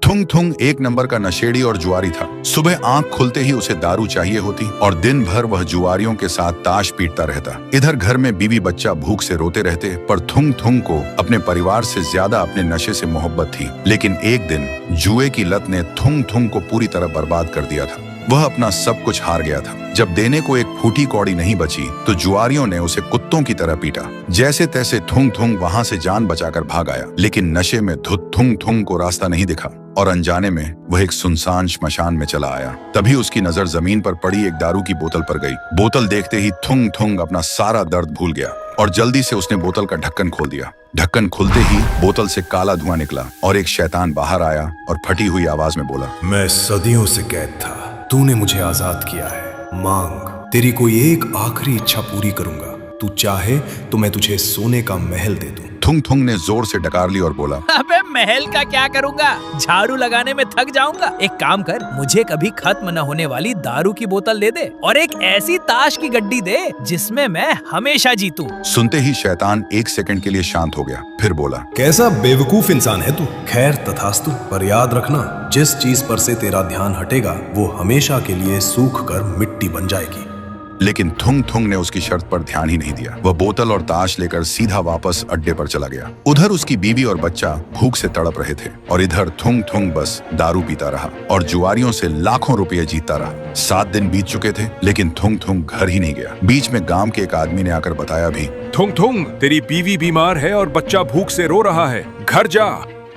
थुंग थुंग एक नंबर का नशेड़ी और जुआरी था। सुबह आंख खुलते ही उसे दारू चाहिए होती और दिन भर वह जुआरियों के साथ ताश पीटता रहता। इधर घर में बीवी बच्चा भूख से रोते रहते, पर थुंग थुंग को अपने परिवार से ज्यादा अपने नशे से मोहब्बत थी। लेकिन एक दिन जुए की लत ने थुंग थुंग को पूरी तरह बर्बाद कर दिया था। वह अपना सब कुछ हार गया था। जब देने को एक फूटी कौड़ी नहीं बची तो जुआरियों ने उसे कुत्तों की तरह पीटा। जैसे तैसे थुंग थुंग वहां से जान बचाकर भाग आया, लेकिन नशे में धुत थुंग थुंग को रास्ता नहीं दिखा और अनजाने में वह एक सुनसान श्मशान में चला आया। तभी उसकी नजर जमीन पर पड़ी एक दारू की बोतल पर गई। बोतल देखते ही थुंग थुंग अपना सारा दर्द भूल गया और जल्दी से उसने बोतल का ढक्कन खोल दिया। ढक्कन खुलते ही बोतल से काला धुआं निकला और एक शैतान बाहर आया और फटी हुई आवाज में बोला, मैं सदियों से कैद था, तूने मुझे आजाद किया है। मांग, तेरी कोई एक आखिरी इच्छा पूरी करूंगा। तू चाहे तो मैं तुझे सोने का महल दे दूं। थुंग थुंग ने जोर से डकार ली और बोला, अबे महल का क्या करूंगा, झाड़ू लगाने में थक जाऊंगा। एक काम कर, मुझे कभी खत्म न होने वाली दारू की बोतल दे दे और एक ऐसी ताश की गड्डी दे जिसमें मैं हमेशा जीतूं। सुनते ही शैतान एक सेकंड के लिए शांत हो गया, फिर बोला, कैसा बेवकूफ इंसान है तू। खैर तथास्तु, पर याद रखना, जिस चीज पर से तेरा ध्यान हटेगा वो हमेशा के लिए सूख कर मिट्टी बन जाएगी। लेकिन थुंग थुंग ने उसकी शर्त पर ध्यान ही नहीं दिया। वह बोतल और ताश लेकर सीधा वापस अड्डे पर चला गया। उधर उसकी बीवी और बच्चा भूख से तड़प रहे थे और इधर थुंग थुंग बस दारू पीता रहा और जुआरियों से लाखों रुपए जीतता रहा। 7 दिन बीत चुके थे, लेकिन थुंग थुंग घर ही नहीं गया। बीच में गांव के एक आदमी ने आकर बताया भी, थुंग थुंग, तेरी बीवी बीमार है और बच्चा भूख से रो रहा है, घर जा।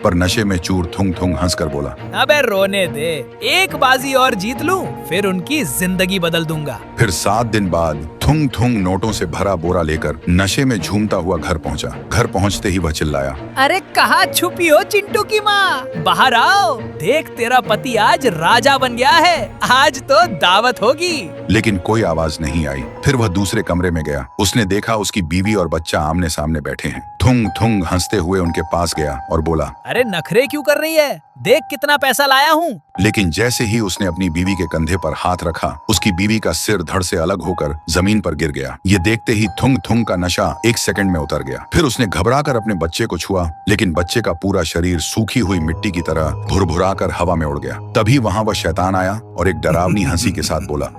पर नशे में चूर थुंग थुंग हंसकर बोला, अबे रोने दे, एक बाजी और जीत लूं, फिर उनकी जिंदगी बदल दूंगा। फिर 7 दिन बाद थुंग थुंग नोटों से भरा बोरा लेकर नशे में झूमता हुआ घर पहुंचा। घर पहुंचते ही वह चिल्लाया, अरे कहाँ छुपी हो चिंटू की माँ, बाहर आओ, देख तेरा पति आज राजा बन गया है, आज तो दावत होगी। लेकिन कोई आवाज नहीं आई। फिर वह दूसरे कमरे में गया। उसने देखा उसकी बीवी और बच्चा आमने सामने बैठे हैं। थुंग थुंग हंसते हुए उनके पास गया और बोला, अरे नखरे क्यों कर रही है, देख कितना पैसा लाया हूँ। लेकिन जैसे ही उसने अपनी बीवी के कंधे पर हाथ रखा, उसकी बीवी का सिर धड़ से अलग होकर जमीन पर गिर गया। ये देखते ही थुंग थुंग का नशा एक सेकंड में उतर गया। फिर उसने घबराकर अपने बच्चे को छुआ, लेकिन बच्चे का पूरा शरीर सूखी हुई मिट्टी की तरह भुरभुराकर हवा में उड़ गया। तभी वहां वह शैतान आया और एक डरावनी हंसी के साथ बोला,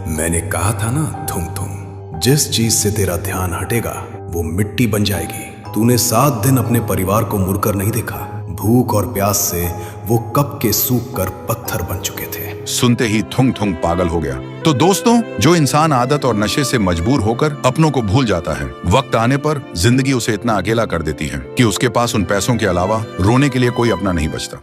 मैंने कहा था ना थुंग थुंग, जिस चीज से तेरा ध्यान हटेगा वो मिट्टी बन जाएगी। तूने 7 दिन अपने परिवार को मुड़कर नहीं देखा। भूख और प्यास से वो कब के सूख कर पत्थर बन चुके थे। सुनते ही थुंग थुंग पागल हो गया। तो दोस्तों, जो इंसान आदत और नशे से मजबूर होकर अपनों को भूल जाता है, वक्त आने पर जिंदगी उसे इतना अकेला कर देती है कि उसके पास उन पैसों के अलावा रोने के लिए कोई अपना नहीं बचता।